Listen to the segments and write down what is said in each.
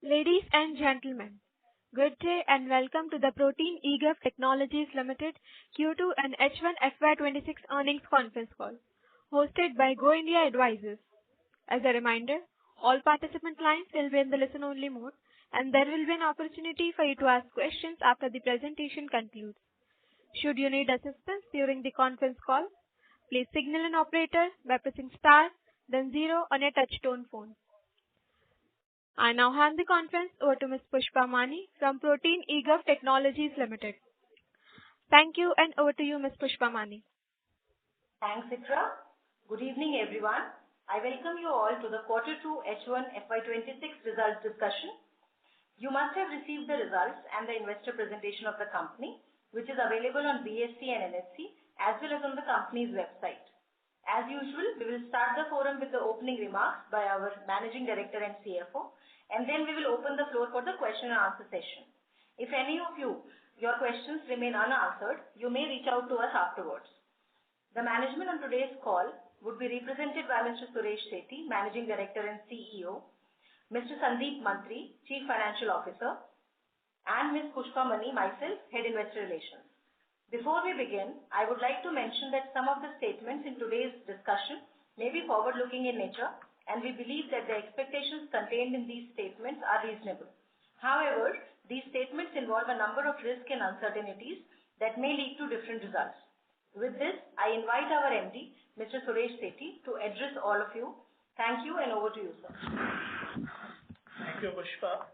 Ladies and gentlemen, good day and welcome to the Protean eGov Technologies Limited Q2 and H1 FY26 earnings conference call, hosted by Go India Advisors. As a reminder, all participant lines will be in the listen-only mode, and there will be an opportunity for you to ask questions after the presentation concludes. Should you need assistance during the conference call, please signal an operator by pressing star, then zero on your touch-tone phone. I now hand the conference over to Ms. Pushpa Mani from Protean eGov Technologies Limited. Thank you, and over to you, Ms. Pushpa Mani. Thanks, Ikra. Good evening, everyone. I welcome you all to the Quarter 2 H1 FY26 results discussion. You must have received the results and the investor presentation of the company, which is available on BSE and NSE, as well as on the company's website. As usual, we will start the forum with the opening remarks by our Managing Director and CFO, and then we will open the floor for the question and answer session. If any of your questions remain unanswered, you may reach out to us afterwards. The management on today's call would be represented by Mr. Suresh Sethi, Managing Director and CEO, Mr. Sandeep Mantri, Chief Financial Officer, and Ms. Pushpa Mani, myself, Head Investor Relations. Before we begin, I would like to mention that some of the statements in today's discussion may be forward-looking in nature, and we believe that the expectations contained in these statements are reasonable. However, these statements involve a number of risks and uncertainties that may lead to different results. With this, I invite our MD, Mr. Suresh Sethi, to address all of you. Thank you, and over to you, sir. Thank you, Pushpa.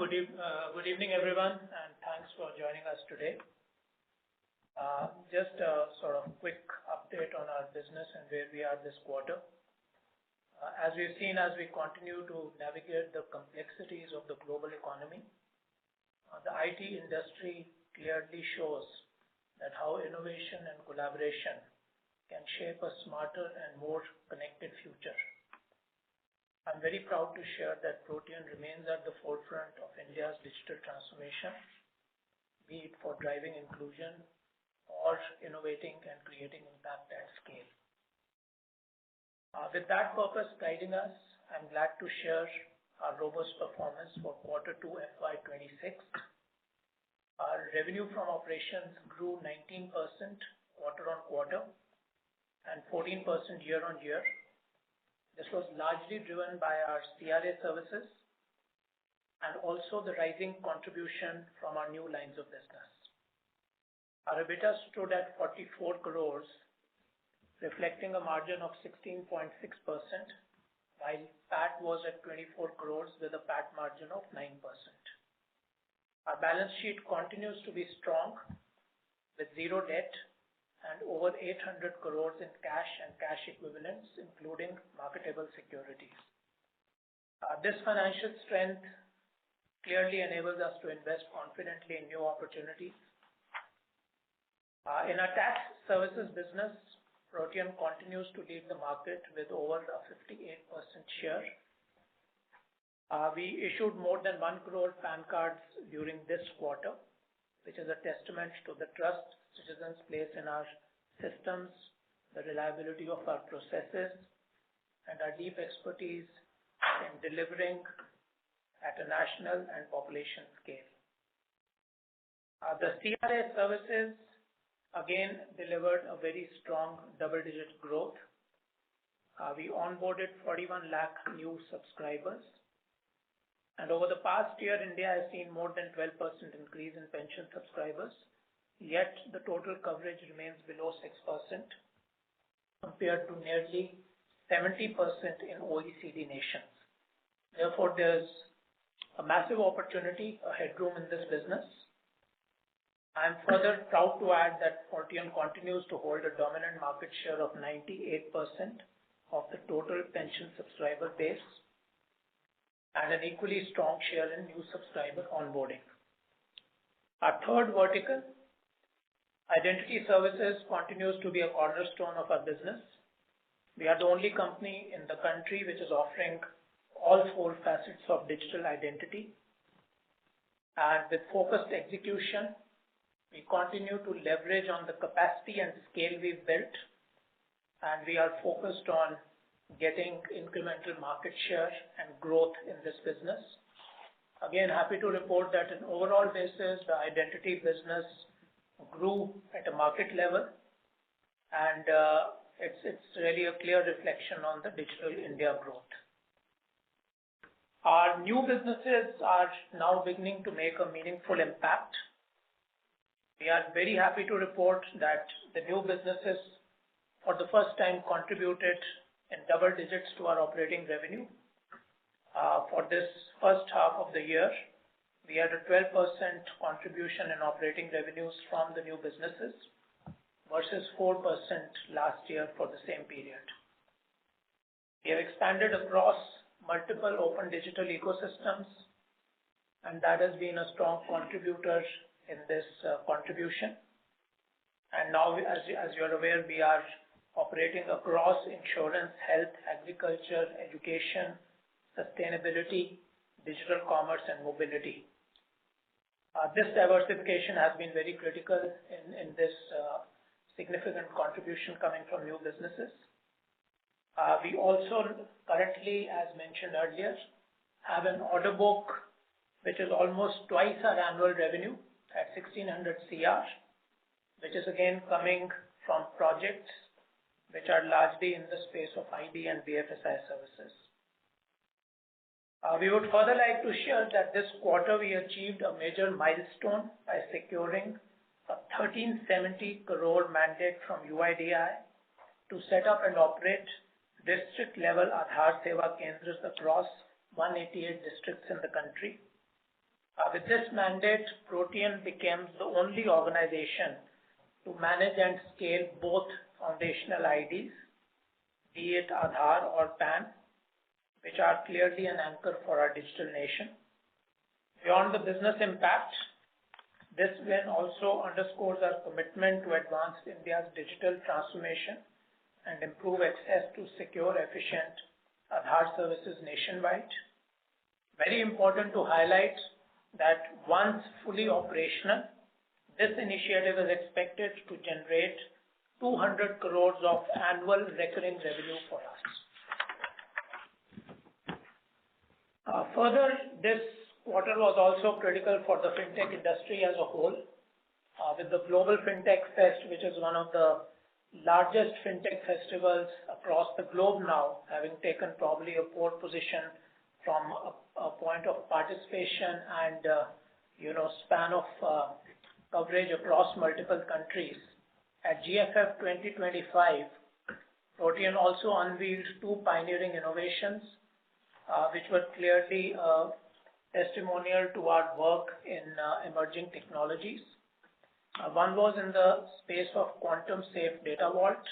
Good evening, everyone, and thanks for joining us today. Just a sort of quick update on our business and where we are this quarter. As we've seen, as we continue to navigate the complexities of the global economy, the IT industry clearly shows that how innovation and collaboration can shape a smarter and more connected future. I'm very proud to share that Protean remains at the forefront of India's digital transformation, be it for driving inclusion or innovating and creating impact at scale. With that purpose guiding us, I'm glad to share our robust performance for Quarter 2 FY26. Our revenue from operations grew 19% quarter on quarter and 14% year on year. This was largely driven by our CRA services and also the rising contribution from our new lines of business. Our EBITDA stood at 44 crores, reflecting a margin of 16.6%, while PAT was at 24 crores with a PAT margin of 9%. Our balance sheet continues to be strong with zero debt and over 800 crores in cash and cash equivalents, including marketable securities. This financial strength clearly enables us to invest confidently in new opportunities. In our tax services business, Protean continues to lead the market with over a 58% share. We issued more than 1 crore PAN cards during this quarter, which is a testament to the trust citizens place in our systems, the reliability of our processes, and our deep expertise in delivering at a national and population scale. The CRA services again delivered a very strong double-digit growth. We onboarded 41 lakh new subscribers. And over the past year, India has seen more than 12% increase in pension subscribers, yet the total coverage remains below 6% compared to nearly 70% in OECD nations. Therefore, there's a massive opportunity, a headroom in this business. I'm further proud to add that Protean continues to hold a dominant market share of 98% of the total pension subscriber base and an equally strong share in new subscriber onboarding. Our third vertical, identity services, continues to be a cornerstone of our business. We are the only company in the country which is offering all four facets of digital identity. And with focused execution, we continue to leverage on the capacity and scale we've built, and we are focused on getting incremental market share and growth in this business. Again, happy to report that in overall basis, the identity business grew at a market level, and it's really a clear reflection on the Digital India growth. Our new businesses are now beginning to make a meaningful impact. We are very happy to report that the new businesses for the first time contributed in double digits to our operating revenue. For this first half of the year, we had a 12% contribution in operating revenues from the new businesses versus 4% last year for the same period. We have expanded across multiple open digital ecosystems, and that has been a strong contributor in this contribution. And now, as you are aware, we are operating across insurance, health, agriculture, education, sustainability, digital commerce, and mobility. This diversification has been very critical in this significant contribution coming from new businesses. We also currently, as mentioned earlier, have an order book which is almost twice our annual revenue at 1600 CR, which is again coming from projects which are largely in the space of ID and BFSI services. We would further like to share that this quarter we achieved a major milestone by securing a 1370 crore mandate from UIDAI to set up and operate district-level Aadhaar Seva Kendras across 188 districts in the country. With this mandate, Protean becomes the only organization to manage and scale both foundational IDs, be it Aadhaar or PAN, which are clearly an anchor for our digital nation. Beyond the business impact, this win also underscores our commitment to advance India's digital transformation and improve access to secure, efficient Aadhaar services nationwide. Very important to highlight that once fully operational, this initiative is expected to generate 200 crores of annual recurring revenue for us. Further, this quarter was also critical for the fintech industry as a whole, with the Global Fintech Fest, which is one of the largest fintech festivals across the globe now, having taken probably a pole position from a point of participation and span of coverage across multiple countries. At GFF 2025, Protean also unveiled two pioneering innovations, which were clearly testimonial to our work in emerging technologies. One was in the space of quantum safe data vault,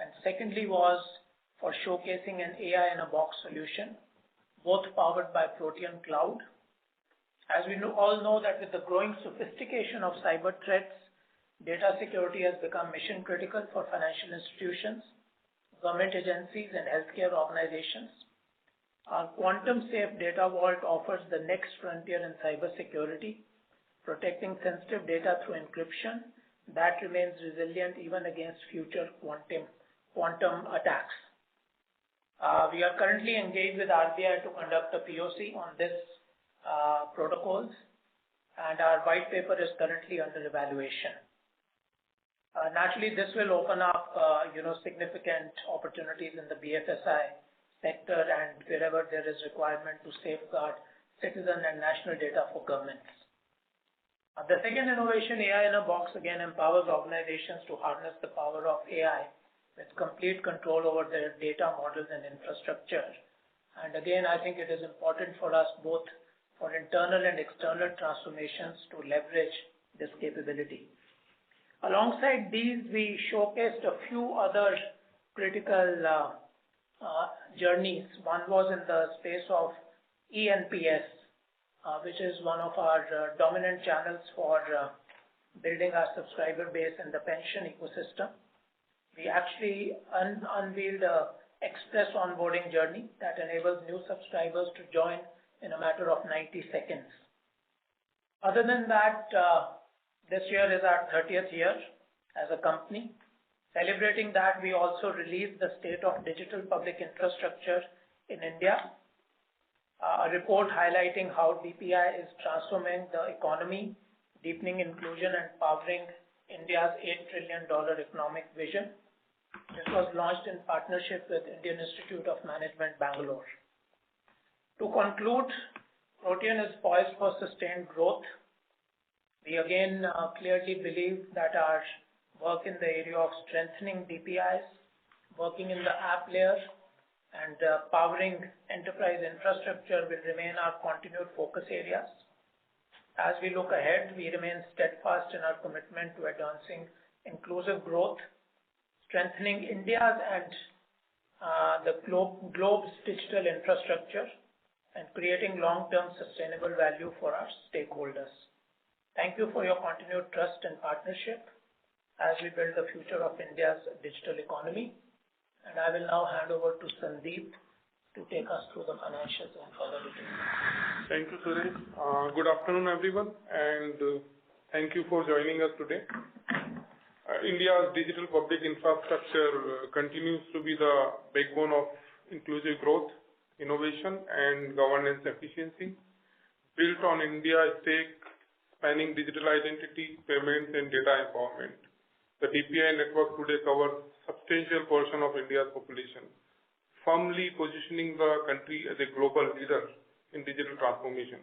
and secondly was for showcasing an AI in a box solution, both powered by Protean Cloud. As we all know that with the growing sophistication of cyber threats, data security has become mission critical for financial institutions, government agencies, and healthcare organizations. Our quantum safe data vault offers the next frontier in cyber security, protecting sensitive data through encryption that remains resilient even against future quantum attacks. We are currently engaged with RBI to conduct a POC on this protocols, and our white paper is currently under evaluation. Naturally, this will open up significant opportunities in the BFSI sector and wherever there is requirement to safeguard citizen and national data for governments. The second innovation, AI in a box, again empowers organizations to harness the power of AI with complete control over their data models and infrastructure. And again, I think it is important for us both for internal and external transformations to leverage this capability. Alongside these, we showcased a few other critical journeys. One was in the space of ENPS, which is one of our dominant channels for building our subscriber base in the pension ecosystem. We actually unveiled a express onboarding journey that enables new subscribers to join in a matter of 90 seconds. Other than that, this year is our 30th year as a company. Celebrating that, we also released the State of Digital Public Infrastructure in India, a report highlighting how DPI is transforming the economy, deepening inclusion and powering India's $8 trillion economic vision. This was launched in partnership with Indian Institute of Management, Bangalore. To conclude, Protean is poised for sustained growth. We again clearly believe that our work in the area of strengthening DPIs, working in the app layer, and powering enterprise infrastructure will remain our continued focus areas. As we look ahead, we remain steadfast in our commitment to advancing inclusive growth, strengthening India's and the globe's digital infrastructure, and creating long-term sustainable value for our stakeholders. Thank you for your continued trust and partnership as we build the future of India's digital economy. And I will now hand over to Sandeep to take us through the financials and further details. Thank you, Suresh. Good afternoon, everyone, and thank you for joining us today. India's digital public infrastructure continues to be the backbone of inclusive growth, innovation, and governance efficiency. Built on India's stake spanning digital identity, payments, and data empowerment, the DPI network today covers substantial portion of India's population, firmly positioning the country as a global leader in digital transformation.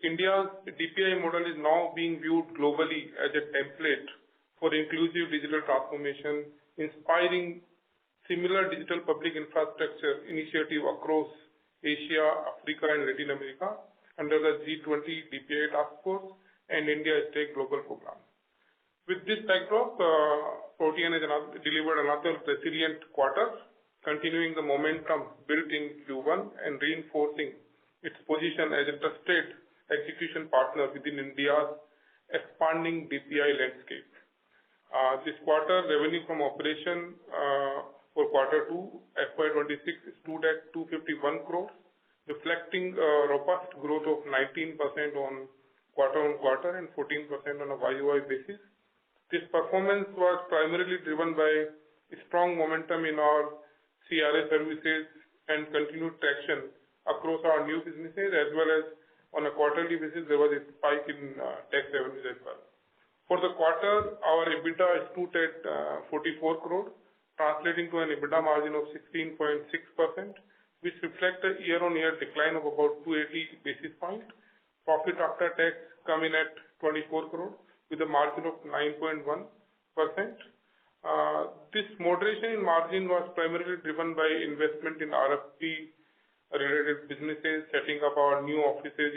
India's DPI model is now being viewed globally as a template for inclusive digital transformation, inspiring similar digital public infrastructure initiative across Asia, Africa, and Latin America under the G20 DPI Task Force and India Stake Global Program. With this backdrop, Protean has delivered another resilient quarter, continuing the momentum built in Q1 and reinforcing its position as a trusted execution partner within India's expanding DPI landscape. This quarter, revenue from operation for Q2 FY26 stood at 251 crores, reflecting a robust growth of 19% on quarter-on-quarter and 14% on a YOY basis. This performance was primarily driven by strong momentum in our CRA services and continued traction across our new businesses, as well as on a quarterly basis, there was a spike in tax revenues as well. For the quarter, our EBITDA stood at 44 crore, translating to an EBITDA margin of 16.6%, which reflects a year-on-year decline of about 280 basis points. Profit after tax come in at 24 crore with a margin of 9.1%. This moderation in margin was primarily driven by investment in RFP-related businesses, setting up our new offices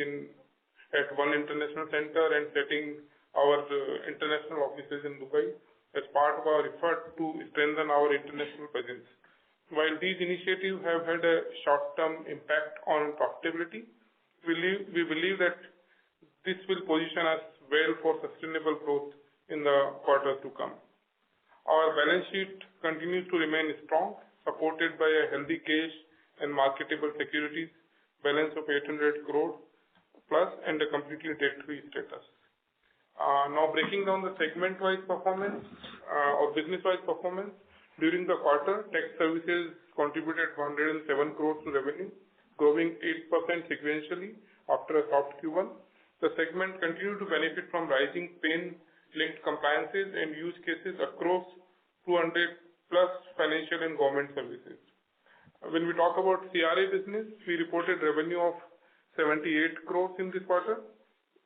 at one international center and setting our international offices in Dubai as part of our effort to strengthen our international presence. While these initiatives have had a short-term impact on profitability, we believe that this will position us well for sustainable growth in the quarters to come. Our balance sheet continues to remain strong, supported by a healthy cash and marketable securities balance of 800 crore plus and a completely debt-free status. Now breaking down the segment-wise performance or business-wise performance, during the quarter, tech services contributed 107 crores to revenue, growing 8% sequentially after a soft Q1. The segment continued to benefit from rising PAN-linked compliances and use cases across 200 plus financial and government services. When we talk about CRA business, we reported revenue of 78 crores in this quarter,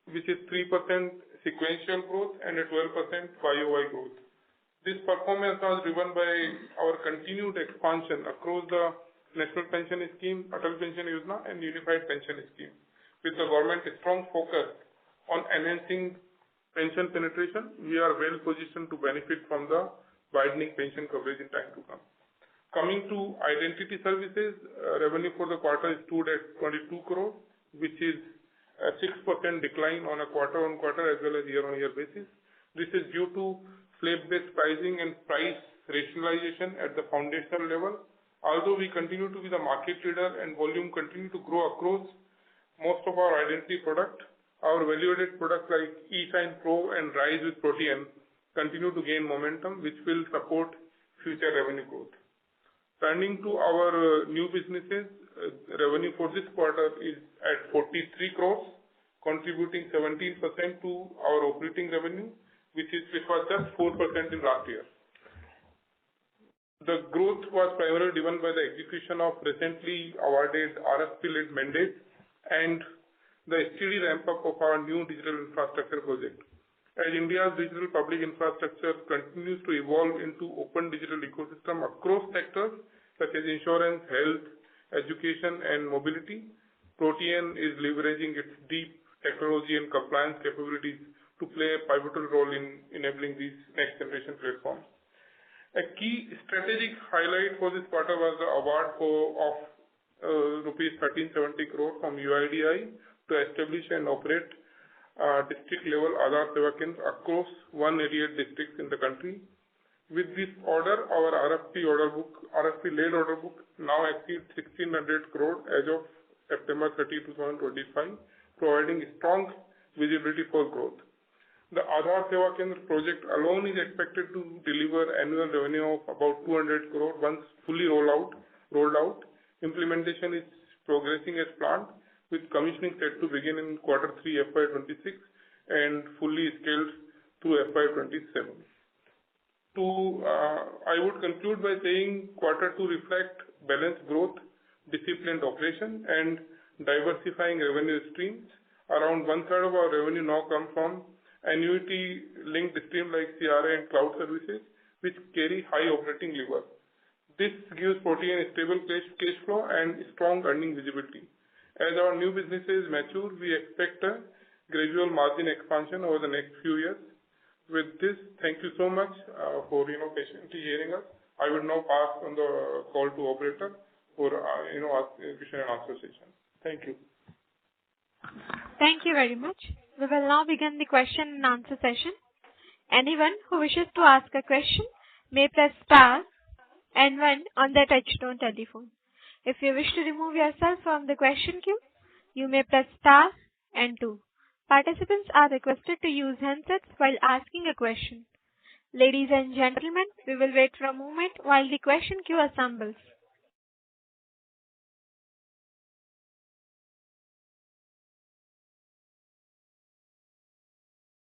which is 3% sequential growth and a 12% YOY growth. This performance was driven by our continued expansion across the National Pension Scheme, Atal Pension Yojana, and Unified Pension Scheme, with the government's strong focus on enhancing pension penetration. We are well positioned to benefit from the widening pension coverage in time to come. Coming to identity services, revenue for the quarter stood at 22 crore, which is a 6% decline on a quarter-on-quarter as well as year-on-year basis. This is due to slab-based pricing and price rationalization at the foundational level. Although we continue to be the market leader and volume continue to grow across most of our identity product, our value-added products like eSign Pro and Rise with Protean continue to gain momentum, which will support future revenue growth. Turning to our new businesses, revenue for this quarter is at 43 crores, contributing 17% to our operating revenue, which was just 4% in last year. The growth was primarily driven by the execution of recently awarded RFP-led mandates and the steady ramp-up of our new digital infrastructure project. As India's digital public infrastructure continues to evolve into open digital ecosystem across sectors such as insurance, health, education, and mobility, Protean is leveraging its deep technology and compliance capabilities to play a pivotal role in enabling these next-generation platforms. A key strategic highlight for this quarter was the award of rupees 1370 crore from UIDAI to establish and operate district-level Aadhaar Seva Kendra across 188 districts in the country. With this order, our RFP-led order book now exceeds 1,600 crore as of September 30, 2025, providing strong visibility for growth. The Aadhaar Seva Kendra project alone is expected to deliver annual revenue of about 200 crore once fully rolled out. Implementation is progressing as planned, with commissioning set to begin in Q3 FY26 and fully scaled through FY27. I would conclude by saying Q2 reflect balanced growth, disciplined operation, and diversifying revenue streams. Around one-third of our revenue now comes from annuity-linked streams like CRA and cloud services, which carry high operating lever. This gives Protean a stable cash flow and strong earning visibility. As our new businesses mature, we expect a gradual margin expansion over the next few years. With this, thank you so much for patiently hearing us. I will now pass on the call to operator for question and answer session. Thank you. Thank you very much. We will now begin the question and answer session. Anyone who wishes to ask a question may press star and 1 on their touchtone telephone. If you wish to remove yourself from the question queue, you may press star and 2. Participants are requested to use handsets while asking a question. Ladies and gentlemen, we will wait for a moment while the question queue assembles.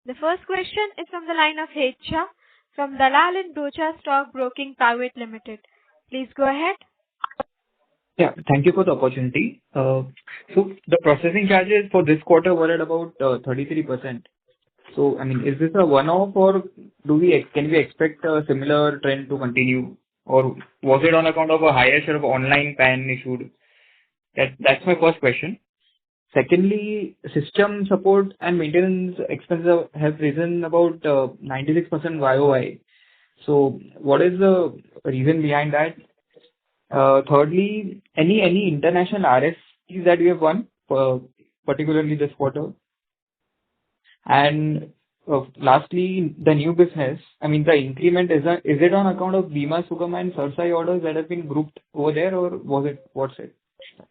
The first question is from the line of Hecha from Dalal & Broacha Stock Broking Private Limited. Please go ahead. Yeah, thank you for the opportunity. So the processing charges for this quarter were at about 33%. So, I mean, is this a one-off or can we expect a similar trend to continue? Or was it on account of a higher share of online PAN issued? That's my first question. Secondly, system support and maintenance expenses have risen about 96% YOY. So what is the reason behind that? Thirdly, any international RFPs that we have won, particularly this quarter? And lastly, the new business, I mean, the increment, is it on account of Bima Sugam and Sarsai orders that have been grouped over there, or what's it?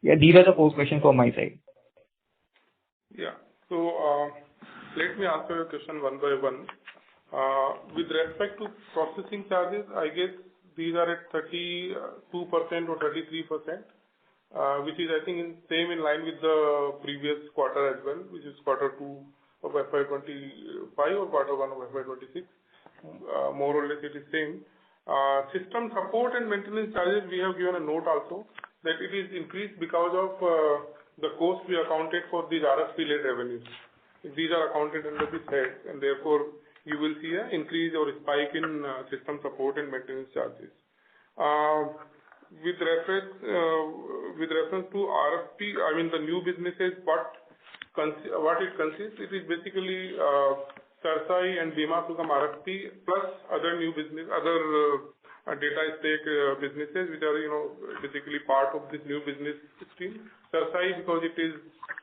Yeah, these are the 4 questions from my side. Yeah. So let me answer your question one by one. With respect to processing charges, I guess these are at 32% or 33%, which is, I think, same in line with the previous quarter as well, which is Q2 of FY25 or Q1 of FY26. More or less, it is same. System support and maintenance charges, we have given a note also that it is increased because of the cost we accounted for these RFP-led revenues. These are accounted under this head, and therefore you will see an increase or a spike in system support and maintenance charges. With reference to RFP, I mean the new businesses, what it consists, it is basically Sarsai and Bima Sugam RFP plus other new business, data stake businesses, which are basically part of this new business stream. Sarsai, because it is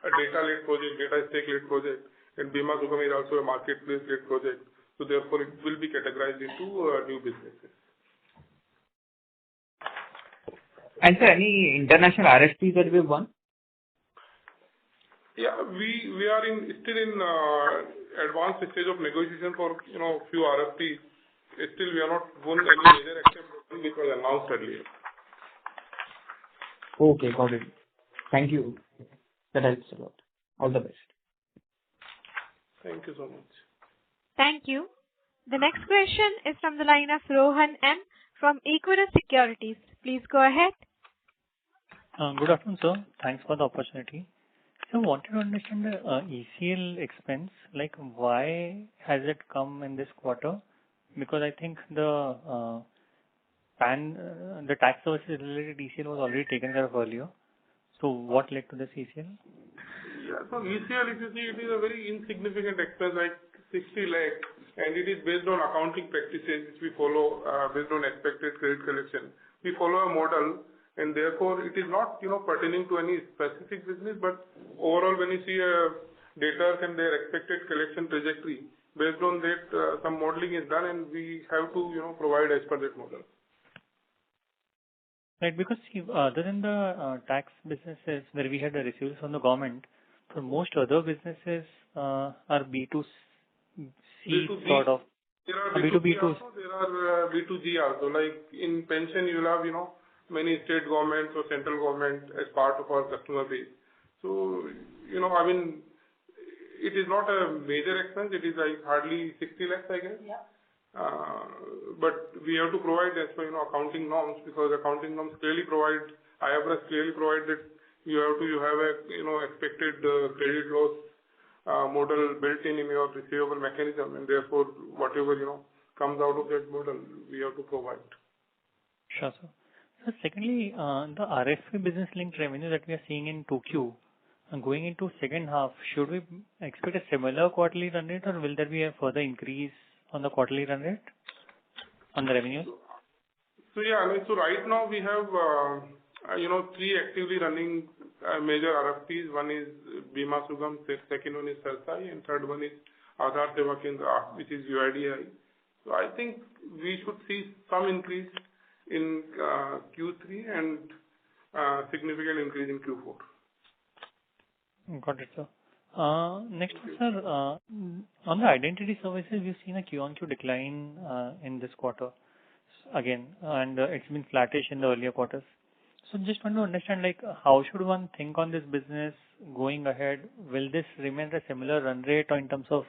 a data-led project, data stake-led project, and Bima Sugam is also a marketplace-led project. So therefore, it will be categorized into new businesses. And sir, any international RFPs that we have won? Yeah, we are still in advanced stage of negotiation for few RFPs. still we are not won any major except which was announced earlier. Okay, got it. Thank you. That helps a lot. All the best. Thank you so much. Thank you. The next question is from the line of Rohan M. from Equirus Securities. Please go ahead. Good afternoon, sir. Thanks for the opportunity. So, wanted to understand the ECL expense, like why has it come in this quarter? Because I think the tax services related ECL was already taken care of earlier. So, what led to this ECL? Yeah, so ECL, if you see, it is a very insignificant expense, like 60 lakh, and it is based on accounting practices which we follow based on expected credit collection. We follow a model, and therefore it is not, pertaining to any specific business, but overall when you see data and their expected collection trajectory, based on that some modeling is done, and we have to, provide as per that model. Right, because other than the tax businesses where we had the receivables from the government, for most other businesses are B2C B2B. sort of. There are B2B B2B also, there are B2G also. Like in pension, you will have, many state governments or central government as part of our customer base. So, it is not a major expense. It is like hardly 60 lakhs, I guess. Yeah. But we have to provide as per, accounting norms, because accounting norms clearly provide, IFRS clearly provide that you have a, expected credit loss model built in your receivable mechanism, and therefore whatever, comes out of that model, we have to provide. Sure, sir. So secondly, the RFP business linked revenue that we are seeing in 2Q, going into second half, should we expect a similar quarterly run rate, or will there be a further increase on the quarterly run rate on the revenues? So yeah, so right now we have, 3 actively running major RFPs. One is Bima Sugam, second one is Sarsai, and third one is Aadhaar Seva Kendra, which is UIDAI. So I think we should see some increase in Q3 and significant increase in Q4. Got it, sir. Next, sir, on the identity services, we've seen a Q-on-Q decline in this quarter again, and it's been flattish in the earlier quarters. So just want to understand, like, how should one think on this business going ahead? Will this remain a similar run rate or in terms of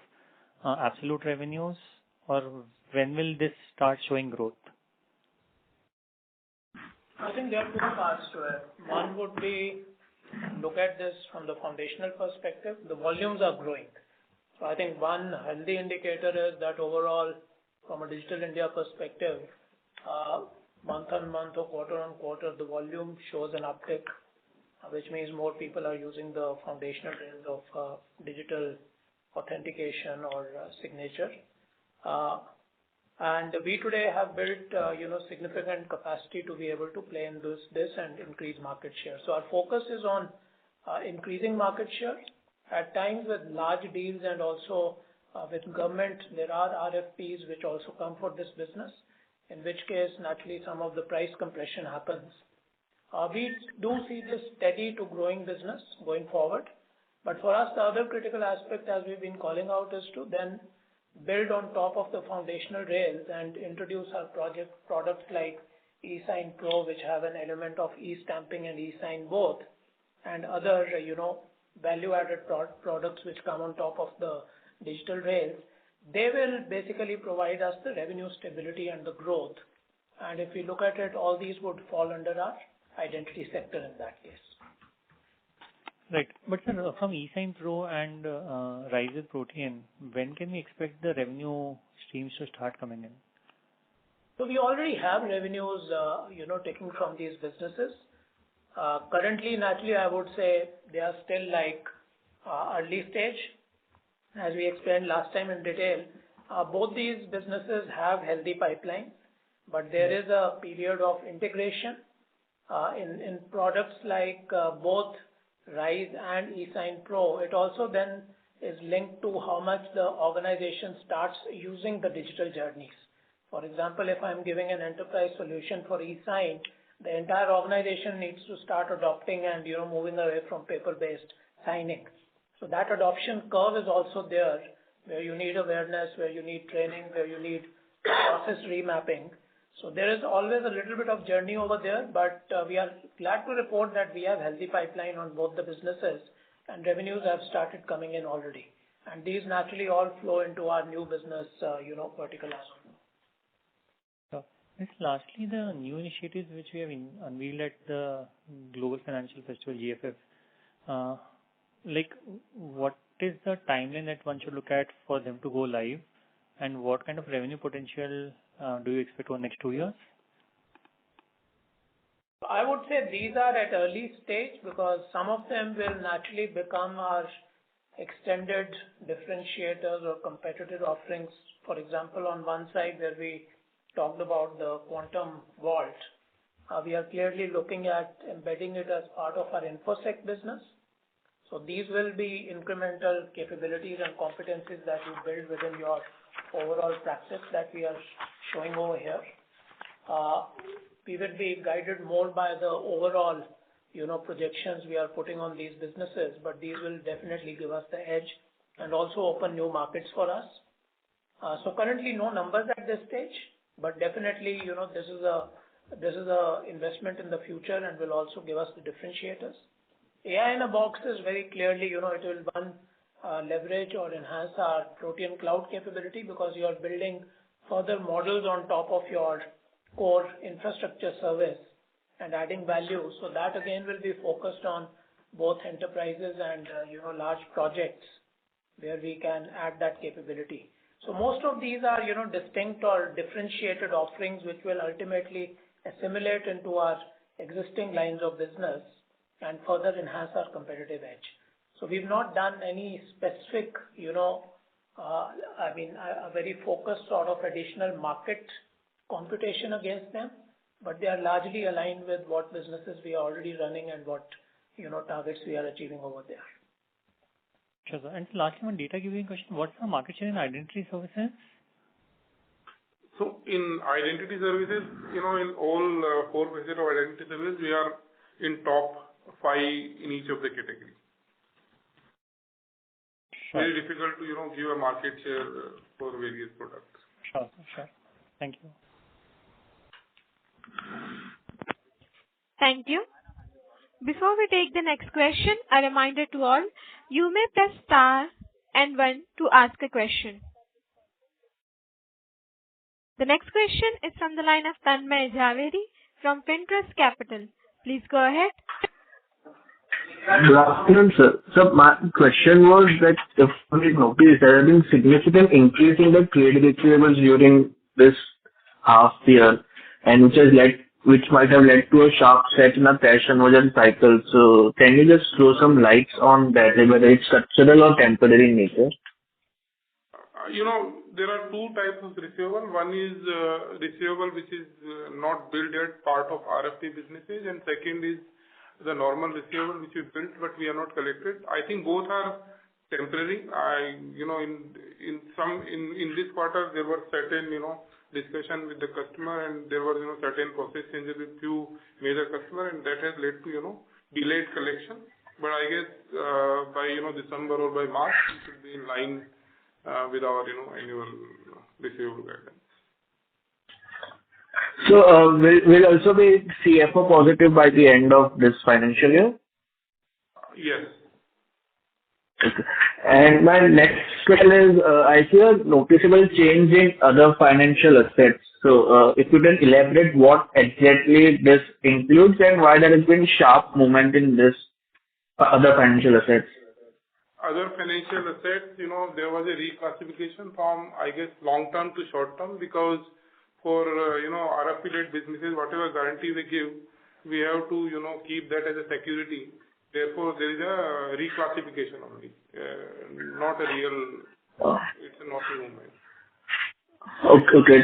absolute revenues, or when will this start showing growth? I think there are 2 parts to it. One would be look at this from the foundational perspective. The volumes are growing. So I think one healthy indicator is that overall, from a Digital India perspective, month on month or quarter on quarter, the volume shows an uptick, which means more people are using the foundational rails of digital authentication or signature. And we today have built, significant capacity to be able to play in this and increase market share. So our focus is on increasing market share. At times with large deals and also with government, there are RFPs which also come for this business, in which case naturally some of the price compression happens. We do see this steady to growing business going forward. But for us, the other critical aspect, as we've been calling out, is to then build on top of the foundational rails and introduce our products like eSign Pro, which have an element of e-stamping and eSign both, and other, value-added products which come on top of the digital rails. They will basically provide us the revenue stability and the growth. And if we look at it, all these would fall under our identity sector in that case. Right. But sir, from eSign Pro and Rise with Protean, when can we expect the revenue streams to start coming in? So we already have revenues, taken from these businesses. Currently, naturally, I would say they are still like early stage. As we explained last time in detail, both these businesses have healthy pipelines, but there is a period of integration in products like both Rise and eSign Pro. It also then is linked to how much the organization starts using the digital journeys. For example, if I'm giving an enterprise solution for eSign, the entire organization needs to start adopting and moving away from paper-based signing. So that adoption curve is also there, where you need awareness, where you need training, where you need process remapping. So there is always a little bit of journey over there, but we are glad to report that we have healthy pipeline on both the businesses, and revenues have started coming in already. And these naturally all flow into our new business, vertical as of now. So, lastly, the new initiatives which we have unveiled at the Global Financial Festival GFF, what is the timeline that one should look at for them to go live, and what kind of revenue potential do you expect over the next 2 years? I would say these are at early stage because some of them will naturally become our extended differentiators or competitive offerings. For example, on one side where we talked about the quantum vault, we are clearly looking at embedding it as part of our InfoSec business. So these will be incremental capabilities and competencies that you build within your overall practice that we are showing over here. We will be guided more by the overall, projections we are putting on these businesses, but these will definitely give us the edge and also open new markets for us. So currently no numbers at this stage, but definitely, this is a investment in the future and will also give us the differentiators. AI in a box is very clearly, it will leverage or enhance our Protean cloud capability because you are building further models on top of your core infrastructure service and adding value. So that again will be focused on both enterprises and large projects where we can add that capability. So most of these are distinct or differentiated offerings which will ultimately assimilate into our existing lines of business and further enhance our competitive edge. So we've not done any specific, a very focused sort of additional market computation against them, but they are largely aligned with what businesses we are already running and what, targets we are achieving over there. Sure, sir. And lastly, one data giving question. What's the market share in identity services? So in identity services, in all 4 phases of identity services, we are in top 5 in each of the categories. Sure. Very difficult to, give a market share for various products. Sure. Thank you. Thank you. Before we take the next question, a reminder to all, you may press star and 1 to ask a question. The next question is from the line of Tanmay Javeri from Fintrust Capital. Please go ahead. Good afternoon, sir. So my question was that if we notice there has been significant increase in the trade receivables during this half year, and which might have led to a sharp set in a cash conversion cycle. So can you just throw some lights on that, whether it's structural or temporary in nature? There are 2 types of receivable. One is receivable which is not billed yet, part of RFP businesses, and second is the normal receivable which is billed but we are not collected. I think both are temporary. In this quarter there were certain discussion with the customer and there were certain process changes with few major customer, and that has led to delayed collection. But I guess by December or by March we should be in line with our annual receivable guidance. So will also be CFO positive by the end of this financial year? Yes. Okay. And my next question is, I see a noticeable change in other financial assets. So if you can elaborate what exactly this includes and why there has been sharp movement in this other financial assets. Other financial assets, there was a reclassification from, I guess, long-term to short-term because for, RFP-led businesses, whatever guarantee they give, we have to, keep that as a security. Therefore, there is a reclassification only, not a real, it's not a movement. Okay.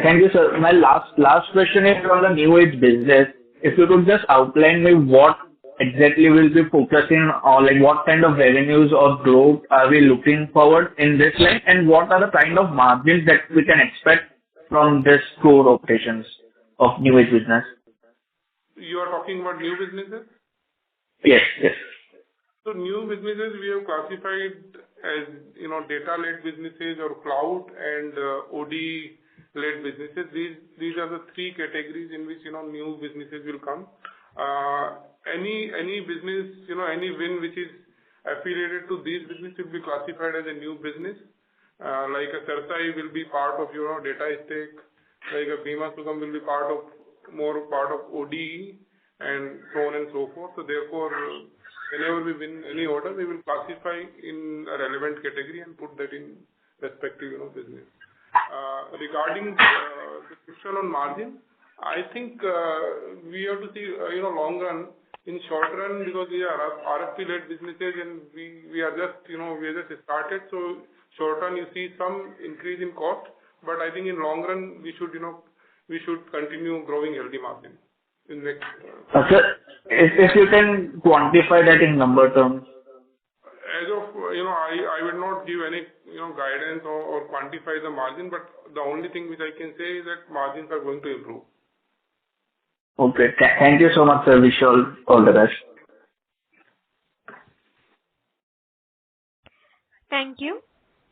Thank you, sir. My last question is on the new age business. If you could just outline me what exactly will be focusing on, like what kind of revenues or growth are we looking forward in this line, and what are the kind of margins that we can expect from this core operations of new age business? You are talking about new businesses? Yes. So new businesses we have classified as, data-led businesses or cloud and OD led businesses. These are the three categories in which, new businesses will come. Any business, any win which is affiliated to these businesses will be classified as a new business. Like a Cersei will be part of, data estate, like a Bima Sugam will be more part of ODE, and so on and so forth. So therefore, whenever we win any order, we will classify in a relevant category and put that in respective, business. Regarding the question on margin, I think we have to see, long run. In short run, because we are RFP-led businesses and we are just, we are just started. So short run, you see some increase in cost, but I think in long run, we should continue growing healthy margin in next. Sir, if you can quantify that in number terms. As of, I will not give any, guidance or quantify the margin, but the only thing which I can say is that margins are going to improve. Okay. Thank you so much, sir. Wish you all the best. Thank you.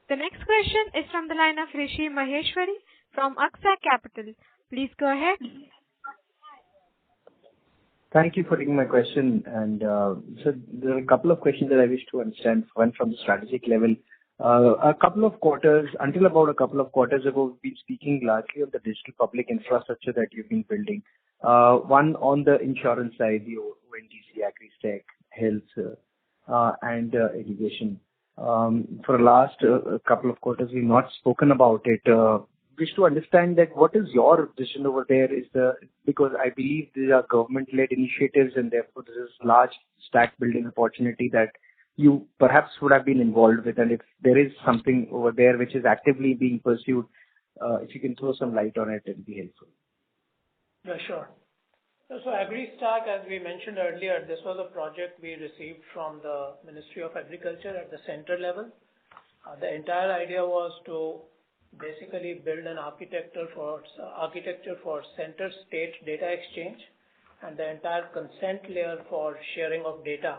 The next question is from the line of Rishi Maheshwari from Aksa Capital. Please go ahead. Thank you for taking my question. And so there are a couple of questions that I wish to understand. One from the strategic level. Until about a couple of quarters ago, we've been speaking largely of the digital public infrastructure that you've been building. One on the insurance side, the ONDC, AgriStack, health, and education. For the last couple of quarters, we've not spoken about it. Wish to understand that what is your vision over there because I believe these are government-led initiatives and therefore this is large stack building opportunity that you perhaps would have been involved with, and if there is something over there which is actively being pursued, if you can throw some light on it, it would be helpful. Yeah, sure. So AgriStack, as we mentioned earlier, this was a project we received from the Ministry of Agriculture at the center level. The entire idea was to basically build an architecture for center-state data exchange and the entire consent layer for sharing of data.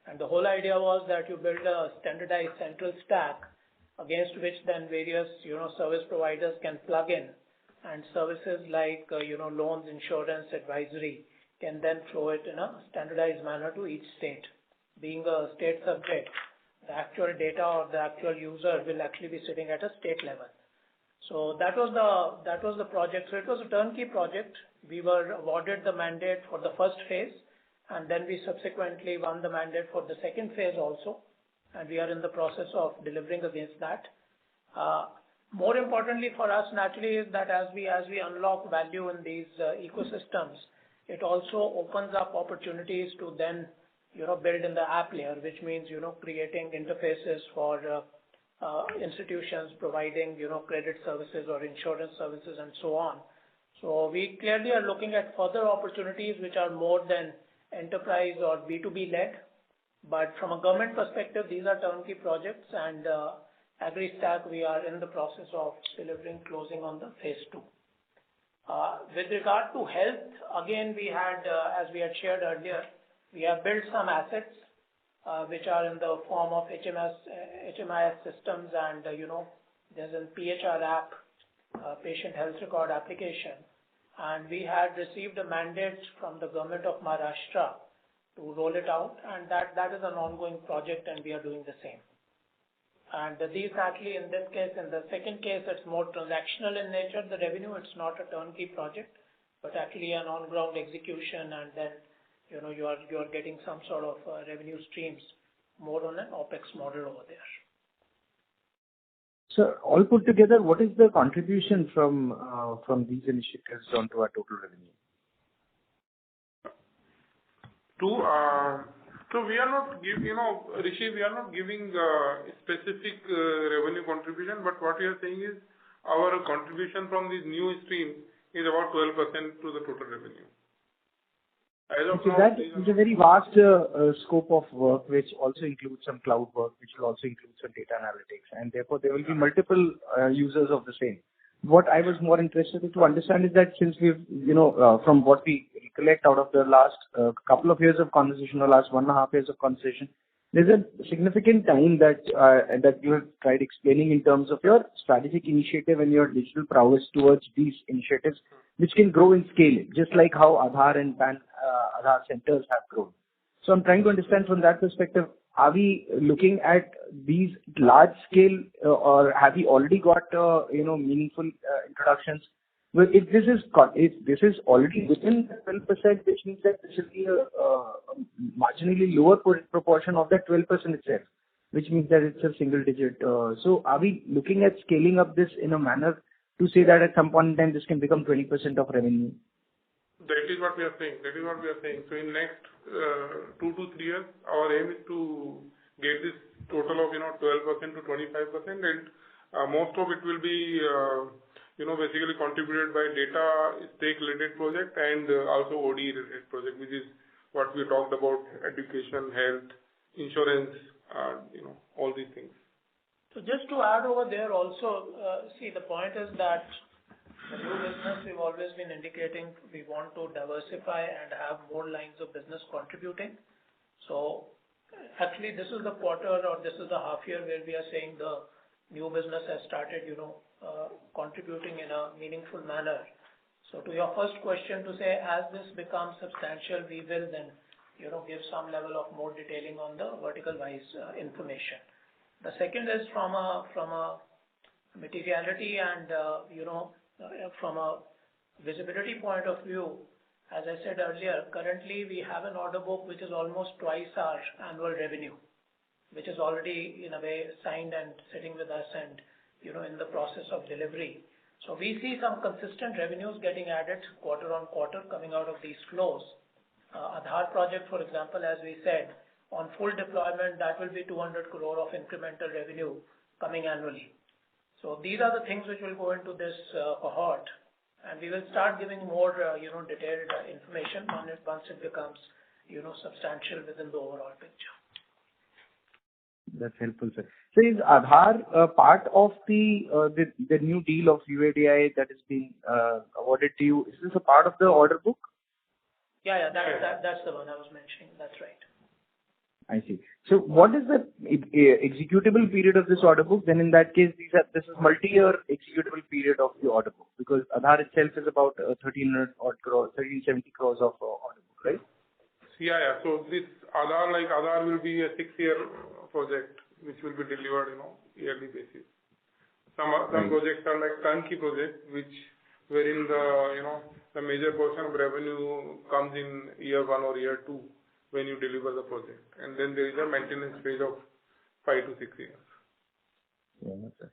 And the whole idea was that you build a standardized central stack against which then various, service providers can plug in, and services like, loans, insurance, advisory can then flow it in a standardized manner to each state. Being a state subject, the actual data or the actual user will actually be sitting at a state level. So that was the project. So it was a turnkey project. We were awarded the mandate for the first phase, and then we subsequently won the mandate for the second phase also, and we are in the process of delivering against that. More importantly for us, naturally, is that as we unlock value in these ecosystems, it also opens up opportunities to then, build in the app layer, which means, creating interfaces for institutions providing, credit services or insurance services and so on. So we clearly are looking at further opportunities which are more than enterprise or B2B led. But from a government perspective, these are turnkey projects, and AgriStack, we are in the process of closing on the phase 2. With regard to health, again, we had, as we had shared earlier, we have built some assets which are in the form of HMIS systems, and there's a PHR app, patient health record application, and we had received a mandate from the government of Maharashtra to roll it out, and that is an ongoing project, and we are doing the same. And these actually, in this case, in the second case, it's more transactional in nature, the revenue. It's not a turnkey project, but actually an on-ground execution, and then you are getting some sort of revenue streams more on an OPEX model over there. So all put together, what is the contribution from these initiatives onto our total revenue? So we are not Rishi, we are not giving specific revenue contribution, but what we are saying is our contribution from these new streams is about 12% to the total revenue. As of so now, that is a very vast scope of work, which also includes some cloud work, which will also include some data analytics, and therefore there will be multiple users of the same. What I was more interested to understand is that since we've, from what we recollect out of the last couple of years of conversation, or last 1.5 years of conversation, there's a significant time that you have tried explaining in terms of your strategic initiative and your digital prowess towards these initiatives, which can grow in scale, just like how Aadhaar and PAN Aadhaar centers have grown. So I'm trying to understand from that perspective, are we looking at these large scale, or have we already got meaningful introductions? Well, if this is already within the 12%, which means that this will be a marginally lower proportion of that 12% itself, which means that it's a single digit. So are we looking at scaling up this in a manner to say that at some point in time this can become 20% of revenue? That is what we are saying. So in next 2 to 3 years, our aim is to get this total of 12% to 25%, and most of it will be basically contributed by data stake related project and also OD related project, which is what we talked about: education, health, insurance, all these things. So just to add over there also, see, the point is that the new business, we've always been indicating we want to diversify and have more lines of business contributing. So actually this is the quarter, or this is the half year where we are saying the new business has started, contributing in a meaningful manner. So to your first question, to say as this becomes substantial, we will then, give some level of more detailing on the vertical wise information. The second is from a materiality and, from a visibility point of view. As I said earlier, currently we have an order book which is almost twice our annual revenue, which is already in a way signed and sitting with us and, in the process of delivery. So we see some consistent revenues getting added quarter on quarter coming out of these flows. Aadhaar project, for example, as we said, on full deployment, that will be 200 crore of incremental revenue coming annually. So these are the things which will go into this cohort, and we will start giving more, detailed information once it becomes, substantial within the overall picture. That's helpful, sir. So is Aadhaar part of the new deal of UADI that is being awarded to you? Is this a part of the order book? Yeah, that's the one I was mentioning. That's right. I see. So what is the executable period of this order book? Then in that case, this is multi-year executable period of the order book, because Aadhaar itself is about 1370 crores of order book, right? Yeah. So this Aadhaar will be a 6-year project which will be delivered, yearly basis. Some projects are like turnkey projects, wherein the major portion of revenue comes in year 1 or year 2 when you deliver the project, and then there is a maintenance phase of 5 to 6 years. Yeah, sir.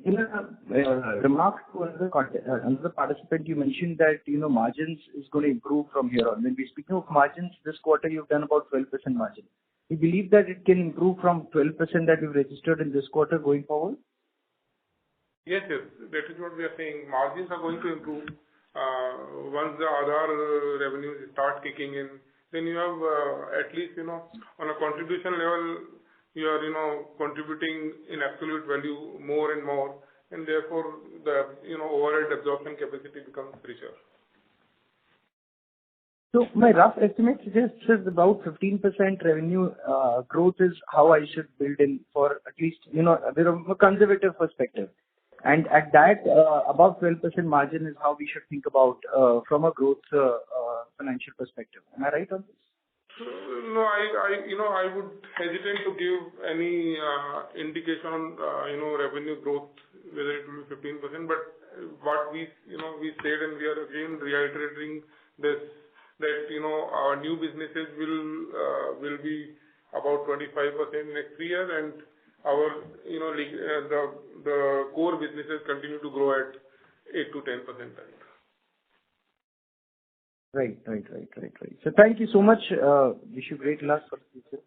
In a remark to another participant, you mentioned that margins is going to improve from here on. When we speak of margins, this quarter you've done about 12% margin. We believe that it can improve from 12% that we've registered in this quarter going forward? Yes. That is what we are saying. Margins are going to improve once the Aadhaar revenues start kicking in. Then you have at least, on a contribution level, you are, contributing in absolute value more and more, and therefore the, overhead absorption capacity becomes richer. So my rough estimate suggests that about 15% revenue growth is how I should build in for at least, a conservative perspective. And at that, above 12% margin is how we should think about from a growth financial perspective. Am I right on this? No, I would hesitate to give any indication on revenue growth, whether it will be 15%. But what we said, and we are again reiterating this, that our new businesses will be about 25% next year, and our the core businesses continue to grow at 8 to 10% rate. Right. So thank you so much. Wish you great luck for the future.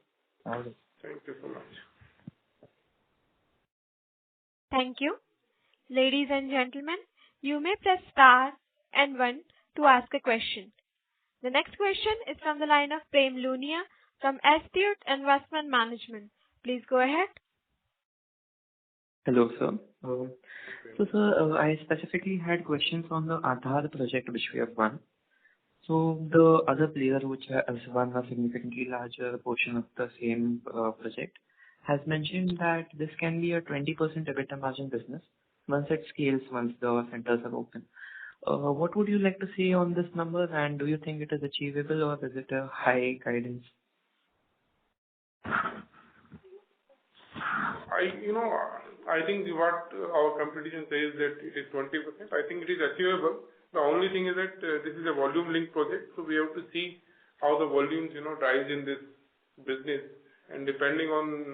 Thank you so much. Thank you. Ladies and gentlemen, you may press star and 1 to ask a question. The next question is from the line of Prem Lunia from Astute Investment Management. Please go ahead. Hello, sir. So, sir, I specifically had questions on the Aadhaar project which we have won. So the other player, which has won a significantly larger portion of the same project, has mentioned that this can be a 20% EBITDA margin business once it scales, once the centers are open. What would you like to say on this number, and do you think it is achievable, or is it a high guidance? I think what our competition says that it is 20%. I think it is achievable. The only thing is that this is a volume-linked project, so we have to see how the volumes, rise in this business, and depending on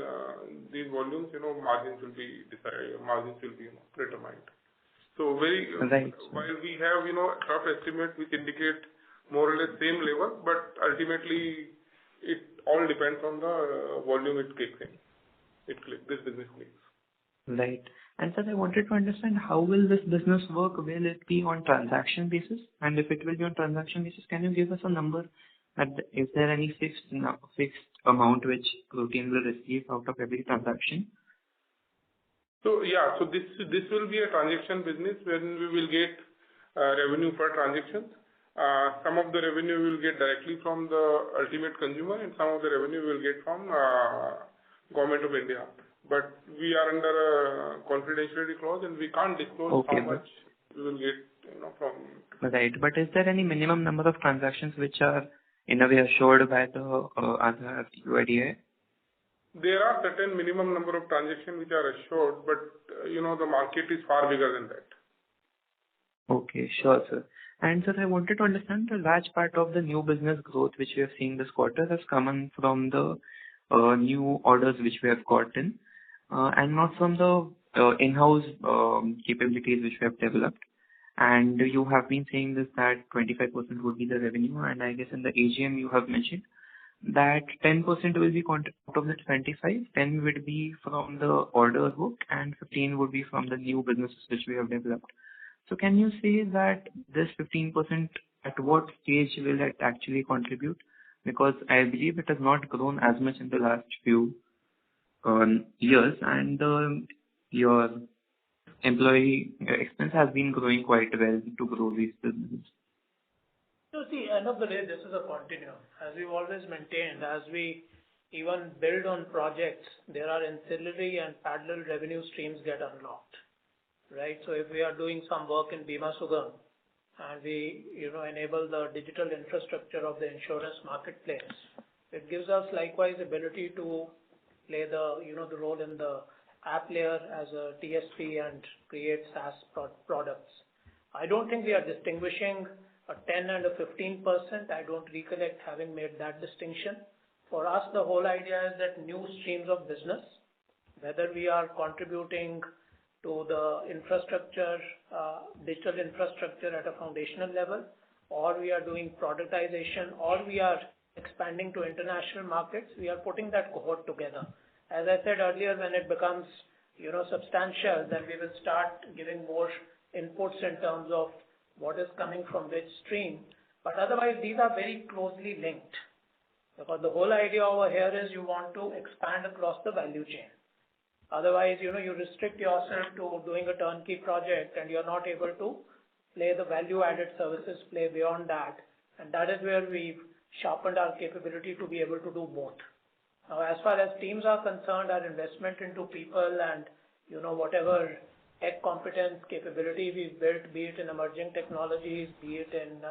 these volumes, margins will be decided, margins will be determined. So Right. while we have, rough estimate which indicate more or less same level, but ultimately it all depends on the volume it kicks in. This business clicks. Right. And sir, I wanted to understand, how will this business work? Will it be on transaction basis? And if it will be on transaction basis, can you give us a number? Is there any fixed amount which Protean will receive out of every transaction? So this will be a transaction business wherein we will get revenue per transaction. Some of the revenue we will get directly from the ultimate consumer, and some of the revenue we will get from Government of India. But we are under a confidentiality clause, and we can't disclose how much we will get, from. Right. But is there any minimum number of transactions which are in a way assured by the Aadhaar UIDAI? There are certain minimum number of transactions which are assured, but the market is far bigger than that. Okay, sure, sir. And sir, I wanted to understand, the large part of the new business growth which we have seen this quarter has come in from the new orders which we have gotten, and not from the in-house capabilities which we have developed. And you have been saying this, that 25% would be the revenue, and I guess in the AGM you have mentioned that 10% will be out of the 25, 10 would be from the order book, and 15 would be from the new businesses which we have developed. So can you say that this 15%, at what stage will it actually contribute? Because I believe it has not grown as much in the last few years, and your employee expense has been growing quite well to grow these businesses. So see, end of the day, this is a continuum. As we've always maintained, as we even build on projects, there are ancillary and parallel revenue streams get unlocked, right? So if we are doing some work in Bima Sugam, and we, enable the digital infrastructure of the insurance marketplace, it gives us likewise ability to play the, the role in the app layer as a TSP and create SaaS products. I don't think we are distinguishing a 10 and a 15%. I don't recollect having made that distinction. For us, the whole idea is that new streams of business, whether we are contributing to the infrastructure, digital infrastructure at a foundational level, or we are doing productization, or we are expanding to international markets, we are putting that cohort together. As I said earlier, when it becomes, substantial, then we will start giving more inputs in terms of what is coming from which stream. But otherwise, these are very closely linked. Because the whole idea over here is you want to expand across the value chain. Otherwise, you restrict yourself to doing a turnkey project, and you're not able to play the value-added services play beyond that. And that is where we've sharpened our capability to be able to do both. Now, as far as teams are concerned, our investment into people and, whatever tech competence capability we've built, be it in emerging technologies, be it in,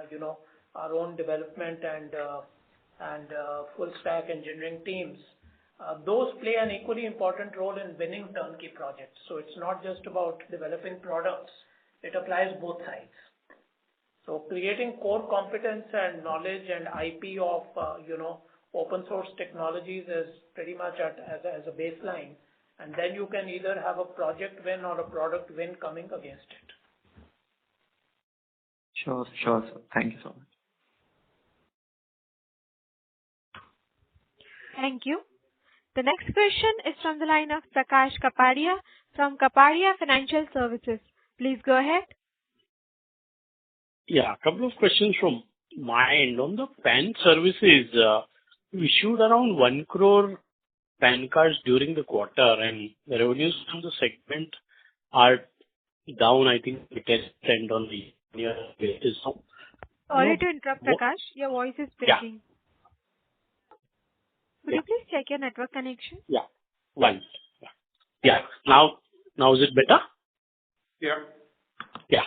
our own development and full stack engineering teams, those play an equally important role in winning turnkey projects. So it's not just about developing products, it applies both sides. So creating core competence and knowledge and IP of, open source technologies is pretty much as a baseline. And then you can either have a project win or a product win coming against it. Sure, sir. Thank you so much. Thank you. The next question is from the line of Prakash Kapadia from Kapadia Financial Services. Please go ahead. Yeah, a couple of questions from my end. On the PAN services, we issued around 1 crore PAN cards during the quarter, and the revenues from the segment are down, I think, 10% on the year basis. So Sorry to interrupt, What? Prakash. Your voice is Yeah. breaking. Could Yeah. you please check your network connection? Yeah. One. Yeah. Yeah. Now is it better? Yeah. Yeah.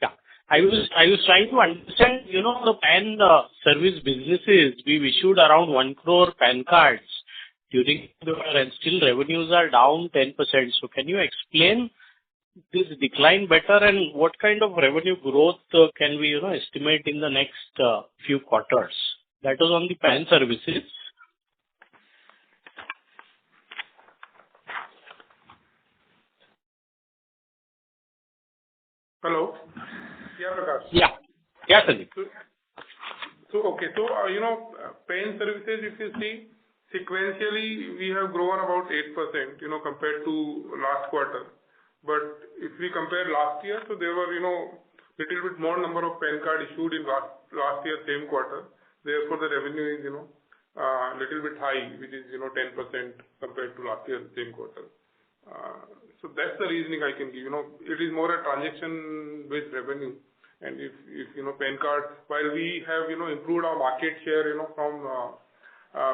Yeah. I was trying to understand, the PAN service businesses. We've issued around 1 crore PAN cards during the year, and still revenues are down 10%. So can you explain this decline better, and what kind of revenue growth can we, estimate in the next few quarters? That was on the PAN services. Hello? Yeah, Prakash. Yeah. Yeah, Sandeep. Okay. Paying services, if you see, sequentially, we have grown about 8%, compared to last quarter. But if we compare last year, so there were, little bit more number of PAN card issued in last year, same quarter. Therefore, the revenue is, little bit high, which is, 10% compared to last year, same quarter. So that's the reasoning I can give. It is more a transaction-based revenue. And if PAN card, while we have, improved our market share, from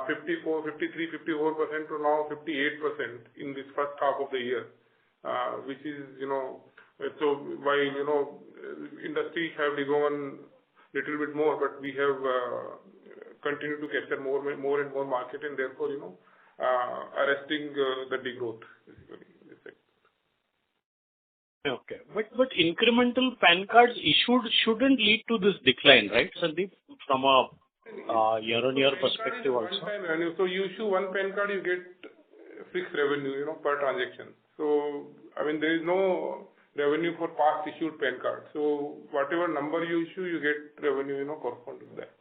53, 54% to now 58% in this first half of the year, which is, so while, industry have grown little bit more, but we have continued to capture more and more market, and therefore, arresting the degrowth, basically. Okay. But incremental PAN cards issued shouldn't lead to this decline, right, Sandeep? From a year-on-year perspective also. One-time revenue. So you issue one PAN card, you get fixed revenue, per transaction. So, there is no revenue for past issued PAN card. So whatever number you issue, you get revenue, corresponding to that.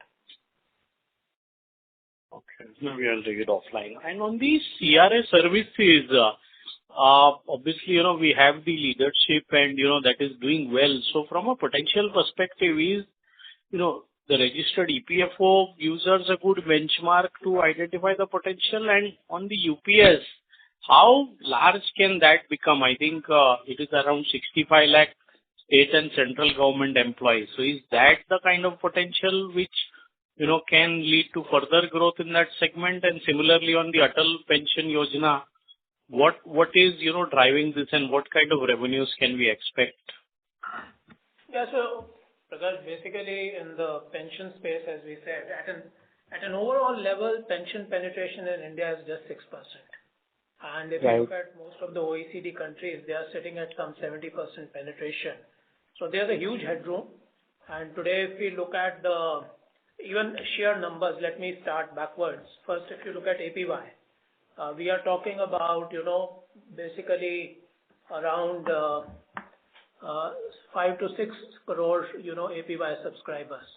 Okay. Now we will take it offline. And on these CRA services, obviously, we have the leadership and, that is doing well. So from a potential perspective, is, the registered EPFO users a good benchmark to identify the potential? And on the UPS, how large can that become? I think it is around 65 lakh state and central government employees. So is that the kind of potential which, can lead to further growth in that segment? And similarly, on the Atal Pension Yojana, what is, driving this, and what kind of revenues can we expect? Yeah, so Prakash, basically in the pension space, as we said, at an overall level, pension penetration in India is just 6%. And if you look at most of the OECD countries, they are sitting at some 70% penetration. So there's a huge headroom. And today, if we look at the even sheer numbers, let me start backwards. First, if you look at APY, we are talking about, basically around 5 to 6 crore, APY subscribers.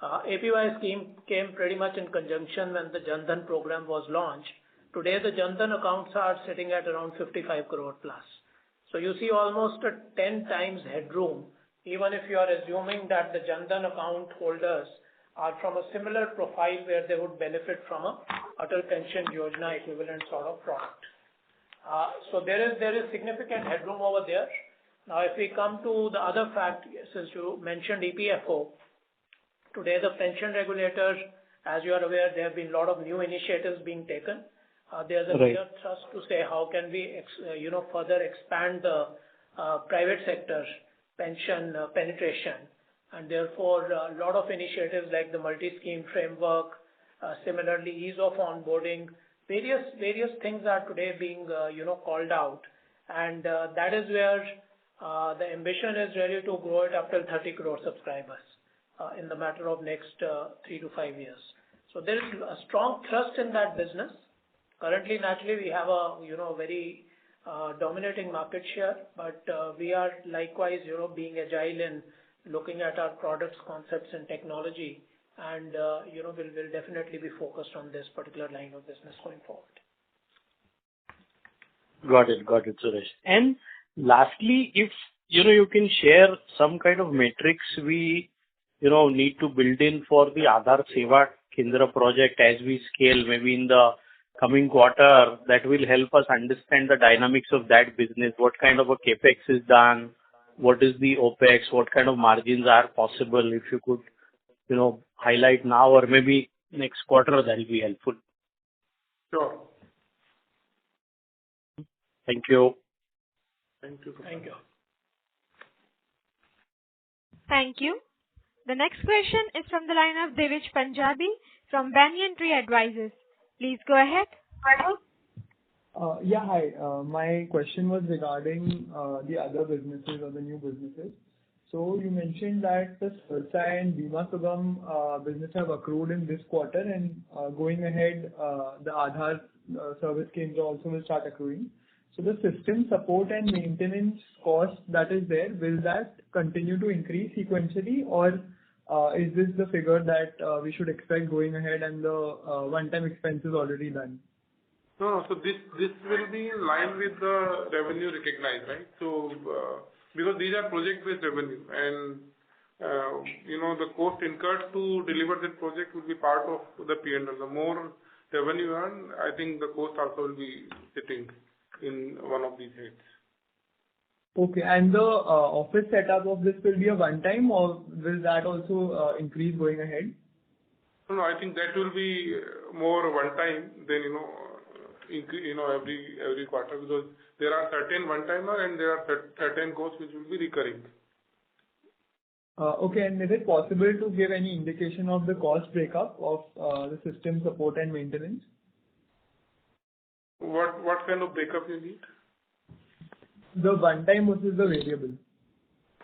APY scheme came pretty much in conjunction when the Jan Dhan program was launched. Today, the Jan Dhan accounts are sitting at around 55 crore plus. So you see almost a 10 times headroom, even if you are assuming that the Jan Dhan account holders are from a similar profile where they would benefit from a Atal Pension Yojana equivalent sort of product. So there is significant headroom over there. Now, if we come to the other fact, since you mentioned EPFO, today the pension regulators, as you are aware, there have been a lot of new initiatives being taken. There's a clear thrust to say how can we, further expand the private sector pension penetration. And therefore, a lot of initiatives like the multi-scheme framework, similarly ease of onboarding, various things are today being, called out. And that is where the ambition is really to grow it up till 30 crore subscribers in the matter of next 3 to 5 years. So there is a strong thrust in that business. Currently, naturally, we have a, very dominating market share, but we are likewise, being agile in looking at our products, concepts, and technology, and we'll definitely be focused on this particular line of business going forward. Got it, Suresh. And lastly, if you can share some kind of metrics we need to build in for the Aadhaar Seva Kendra project as we scale, maybe in the coming quarter, that will help us understand the dynamics of that business. What kind of a capex is done? What is the OPEX? What kind of margins are possible? If you could highlight now or maybe next quarter, that will be helpful. Sure. Thank you. Thank you. Thank you. Thank you. The next question is from the line of Devish Punjabi from Banyan Tree Advisors. Please go ahead. Yeah, hi. My question was regarding the other businesses or the new businesses. So you mentioned that the Swarsa and Bima Sugam business have accrued in this quarter, and going ahead, the Aadhaar service Kendra also will start accruing. So the system support and maintenance cost that is there, will that continue to increase sequentially, or is this the figure that we should expect going ahead and the one-time expenses already done? No, so this will be in line with the revenue recognized, right? So because these are project-based revenue, and the cost incurred to deliver this project will be part of the P&L. The more revenue earned, I think the cost also will be sitting in one of these heads. Okay, and the office setup of this will be a one-time, or will that also increase going ahead? No, I think that will be more one-time than every quarter, because there are certain one-timer and there are certain costs which will be recurring. Okay, and is it possible to give any indication of the cost breakup of the system support and maintenance? What kind of breakup you need? The one-time versus the variable.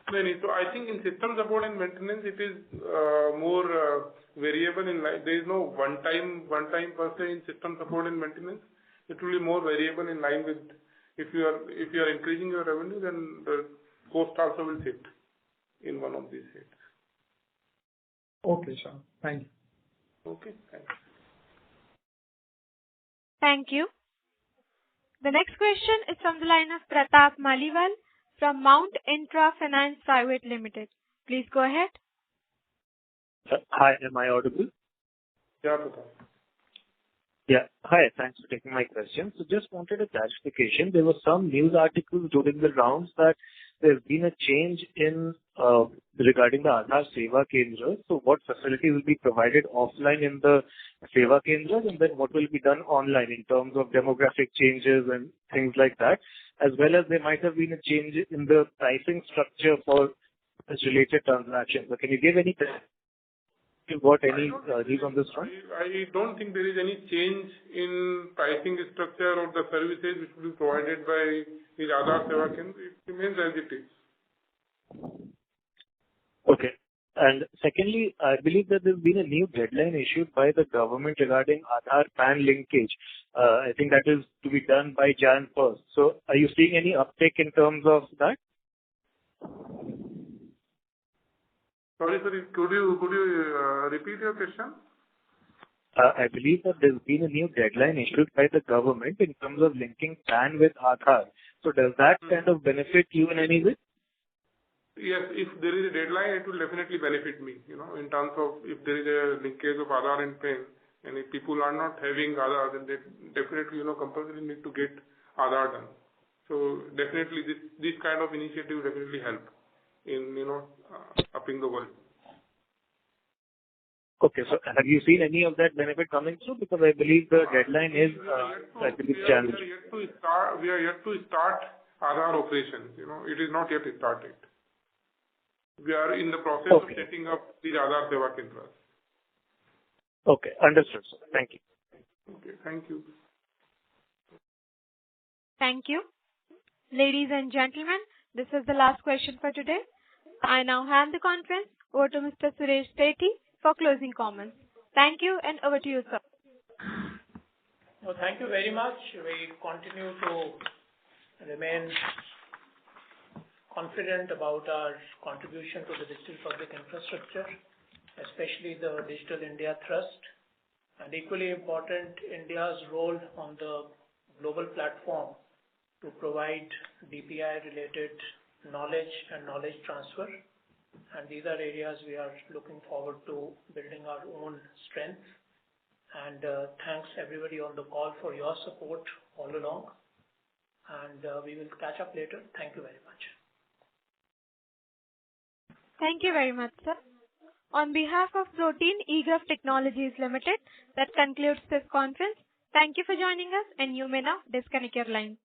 So I think in system support and maintenance, it is more variable in line. There is no one-time per se in system support and maintenance. It will be more variable in line with if you are increasing your revenue, then the cost also will sit in one of these heads. Okay, sure. Thank you. Okay, thanks. Thank you. The next question is from the line of Pratap Maliwal from Mount Intra Finance Private Limited. Please go ahead. Hi, am I audible? Yeah, Pratap. Yeah. Hi, thanks for taking my question. So just wanted a clarification. There were some news articles during the rounds that there's been a change in regarding the Aadhaar Seva Kendra. So what facility will be provided offline in the Seva Kendras, and then what will be done online in terms of demographic changes and things like that, as well as there might have been a change in the pricing structure for related transactions. So can you give any views on this one? I don't think there is any change in pricing structure or the services which will be provided by the Aadhaar Seva Kendra. It remains as it is. Okay. And secondly, I believe that there's been a new deadline issued by the government regarding Aadhaar PAN linkage. I think that is to be done by Jan 1st. So are you seeing any uptake in terms of that? Sorry, could you repeat your question? I believe that there's been a new deadline issued by the government in terms of linking PAN with Aadhaar. So does that kind of benefit you in any way? Yes, if there is a deadline, it will definitely benefit me, in terms of if there is a linkage of Aadhaar and PAN, and if people are not having Aadhaar, then they definitely, compulsory need to get Aadhaar done. So definitely this kind of initiative definitely help in, upping the volume. Okay, so have you seen any of that benefit coming through? Because I believe the deadline is, I believe, January. We are yet to start Aadhaar operations. It is not yet started. We are in the process of setting up the Aadhaar Seva Kendras. Okay, understood, sir. Thank you. Okay, thank you. Thank you. Ladies and gentlemen, this is the last question for today. I now hand the conference over to Mr. Suresh Sethi for closing comments. Thank you, and over to you, sir. Well, thank you very much. We continue to remain confident about our contribution to the digital public infrastructure, especially the Digital India Trust, and equally important, India's role on the global platform to provide DPI-related knowledge and knowledge transfer. And these are areas we are looking forward to building our own strength. And thanks everybody on the call for your support all along. And we will catch up later. Thank you very much. Thank you very much, sir. On behalf of Protean eGov Technologies Limited, that concludes this conference. Thank you for joining us, and you may now disconnect your line.